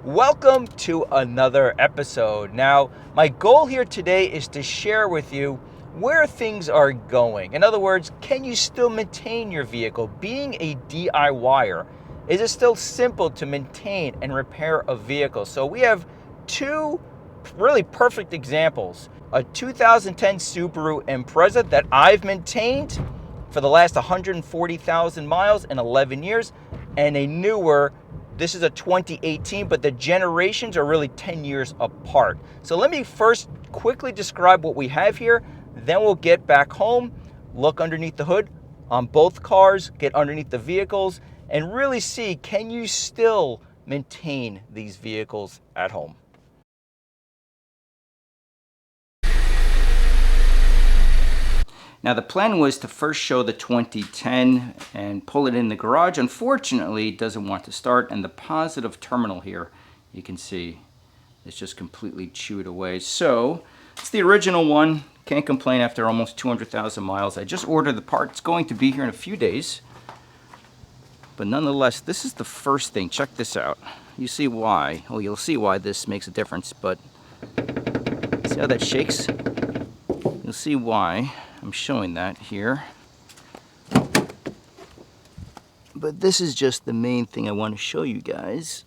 Welcome to another episode. Now, my goal here today is to share with you where things are going. In other words, can you still maintain your vehicle? Being a DIYer, is it still simple to maintain and repair a vehicle? So we have two really perfect examples. A 2010 Subaru Impreza that I've maintained for the last 140,000 miles in 11 years, and a newer, this is a 2018, but the generations are really 10 years apart. So let me first quickly describe what we have here, then we'll get back home, look underneath the hood on both cars, get underneath the vehicles, and really see, can you still maintain these vehicles at home? Now the plan was to first show the 2010 and pull it in the garage. Unfortunately, it doesn't want to start, and the positive terminal here, you can see, it's just completely chewed away. So it's the original one. Can't complain after almost 200,000 miles. I just ordered the part. It's going to be here in a few days. But nonetheless, this is the first thing. Check this out. You see why. Well, you'll see why this makes a difference, but see how that shakes? You'll see why I'm showing that here. But this is just the main thing I want to show you guys.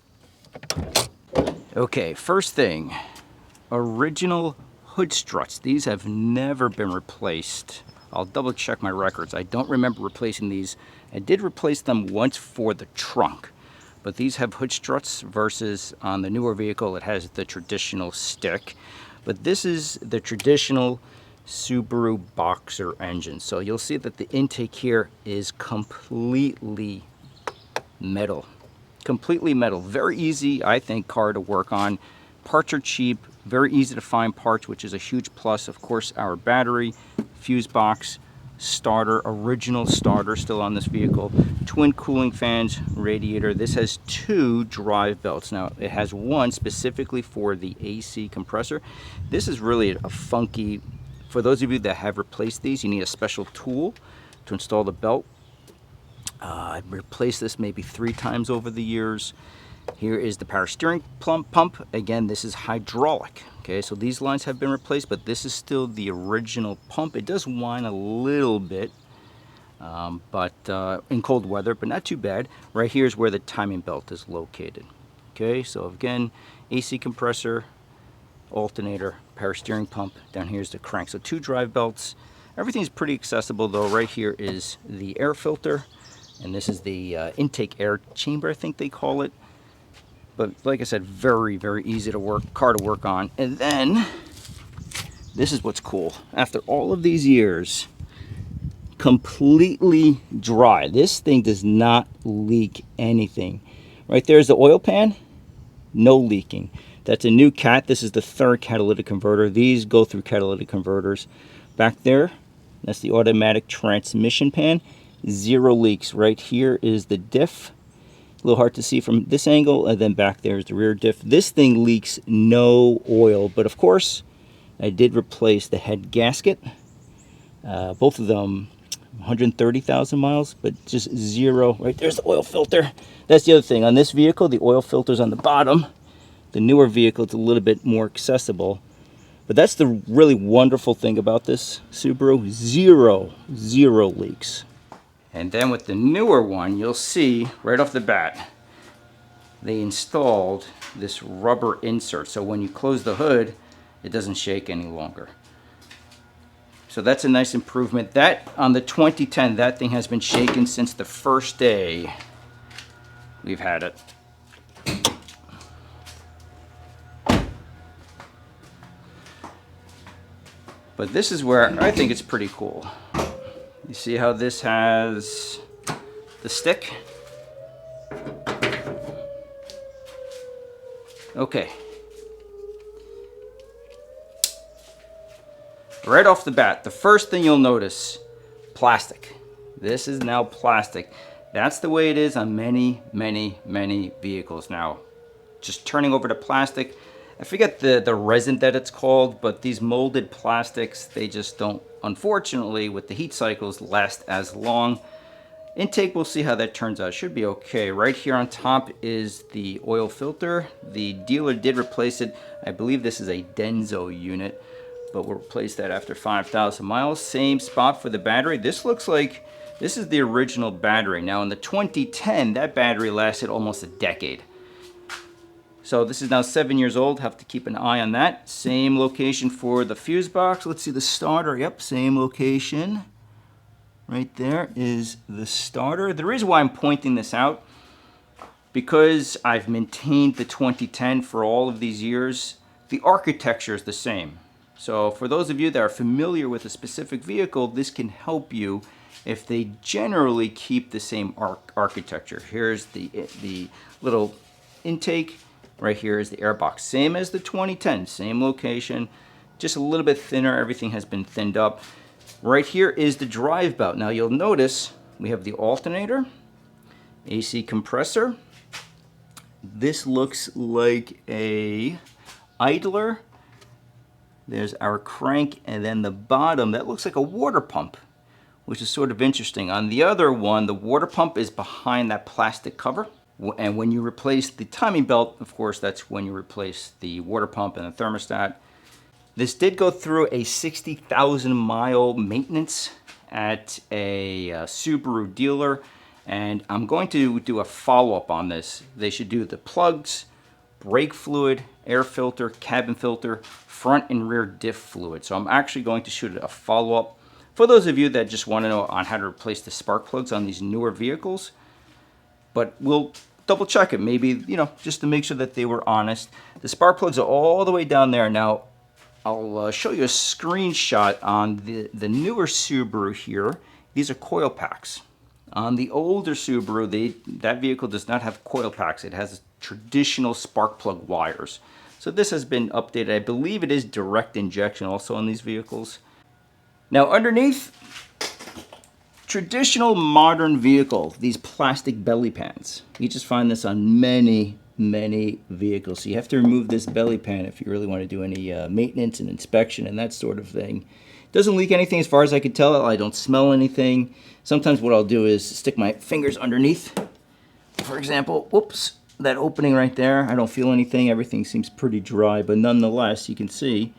Okay, first thing, original hood struts. These have never been replaced. I'll double check my records. I don't remember replacing these. I did replace them once for the trunk, but these have hood struts versus on the newer vehicle it has the traditional stick. But this is the traditional Subaru Boxer engine. So you'll see that the intake here is completely metal. Completely metal. Very easy, I think, car to work on. Parts are cheap, very easy to find parts, which is a huge plus. Of course, our battery, fuse box, starter, original starter still on this vehicle, twin cooling fans, radiator. This has two drive belts. Now, it has one specifically for the AC compressor. This is really a funky. For those of you that have replaced these, you need a special tool to install the belt. I've replaced this maybe 3 times over the years. Here is the power steering pump. Again, this is hydraulic. Okay, so these lines have been replaced, but this is still the original pump. It does whine a little bit, but in cold weather, but not too bad. Right here is where the timing belt is located. Okay, so again, AC compressor, alternator, power steering pump. Down here is the crank. So 2 drive belts. Everything's pretty accessible though. Right here is the air filter, and this is the intake air chamber, I think they call it. But like I said, very, very easy to car to work on. And then this is what's cool. After all of these years, completely dry. This thing does not leak anything. Right there's the oil pan, no leaking. That's a new cat. This is the 3rd catalytic converter. These go through catalytic converters. Back there, that's the automatic transmission pan. 0 leaks. Right here is the diff. A little hard to see from this angle. And then back there is the rear diff. This thing leaks no oil. But of course, I did replace the head gasket. Both of them 130,000 miles, but just 0. Right there's the oil filter. That's the other thing. On this vehicle, the oil filter's on the bottom. The newer vehicle, it's a little bit more accessible. But that's the really wonderful thing about this Subaru. 0 leaks. And then with the newer one, you'll see right off the bat, they installed this rubber insert. So when you close the hood, it doesn't shake any longer. So that's a nice improvement. That, on the 2010, that thing has been shaking since the first day we've had it. But this is where I think it's pretty cool. You see how this has the stick? Okay. Right off the bat, the first thing you'll notice, plastic. This is now plastic. That's the way it is on many, many, many vehicles now. Just turning over to plastic. I forget the resin that it's called, but these molded plastics, they just don't, unfortunately, with the heat cycles, last as long. Intake, we'll see how that turns out. Should be okay. Right here on top is the oil filter. The dealer did replace it. I believe this is a Denso unit, but we'll replace that after 5,000 miles. Same spot for the battery. This looks like this is the original battery. Now in the 2010, that battery lasted almost a decade. So this is now 7 years old. Have to keep an eye on that. Same location for the fuse box. Let's see the starter. Yep, same location. Right there is the starter. The reason why I'm pointing this out, because I've maintained the 2010 for all of these years, the architecture is the same. So for those of you that are familiar with a specific vehicle, this can help you if they generally keep the same architecture. Here's the little intake. Right here is the air box. Same as the 2010, same location, just a little bit thinner. Everything has been thinned up. Right here is the drive belt. Now you'll notice we have the alternator, AC compressor. This looks like a idler. There's our crank, and then the bottom, that looks like a water pump, which is sort of interesting. On the other one, the water pump is behind that plastic cover. And when you replace the timing belt, of course, that's when you replace the water pump and the thermostat. This did go through a 60,000 mile maintenance at a Subaru dealer, and I'm going to do a follow-up on this. They should do the plugs, brake fluid, air filter, cabin filter, front and rear diff fluid. So I'm actually going to shoot a follow-up for those of you that just want to know on how to replace the spark plugs on these newer vehicles. But we'll double check it, maybe, you know, just to make sure that they were honest. The spark plugs are all the way down there. Now, I'll show you a screenshot on the newer Subaru here. These are coil packs. On the older Subaru, that vehicle does not have coil packs. It has traditional spark plug wires. So this has been updated. I believe it is direct injection also on these vehicles. Now underneath, traditional modern vehicle, these plastic belly pans. You just find this on many vehicles. So you have to remove this belly pan if you really want to do any maintenance and inspection and that sort of thing. Doesn't leak anything as far as I can tell. I don't smell anything. Sometimes what I'll do is stick my fingers underneath. For example, whoops, that opening right there, I don't feel anything. Everything seems pretty dry, but nonetheless, you can see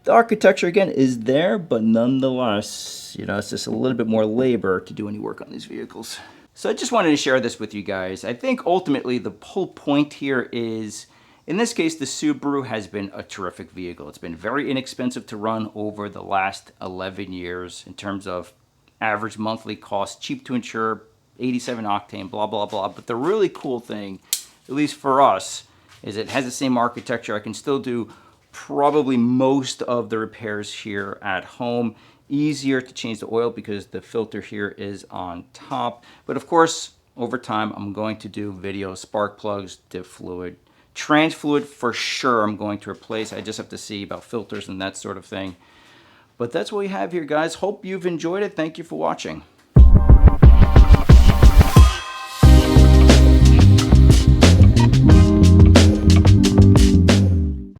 the architecture again is there, but nonetheless, you know, it's just a little bit more labor to do any work on these vehicles. So I just wanted to share this with you guys. I think ultimately the whole point here is, in this case, the Subaru has been a terrific vehicle. It's been very inexpensive to run over the last 11 years in terms of average monthly cost, cheap to insure, 87 octane, blah, blah, blah. But the really cool thing, at least for us, is it has the same architecture. I can still do probably most of the repairs here at home. Easier to change the oil because the filter here is on top. But of course, over time, I'm going to do video, spark plugs, diff fluid, trans fluid for sure I'm going to replace. I just have to see about filters and that sort of thing. But that's what we have here, guys. Hope you've enjoyed it. Thank you for watching.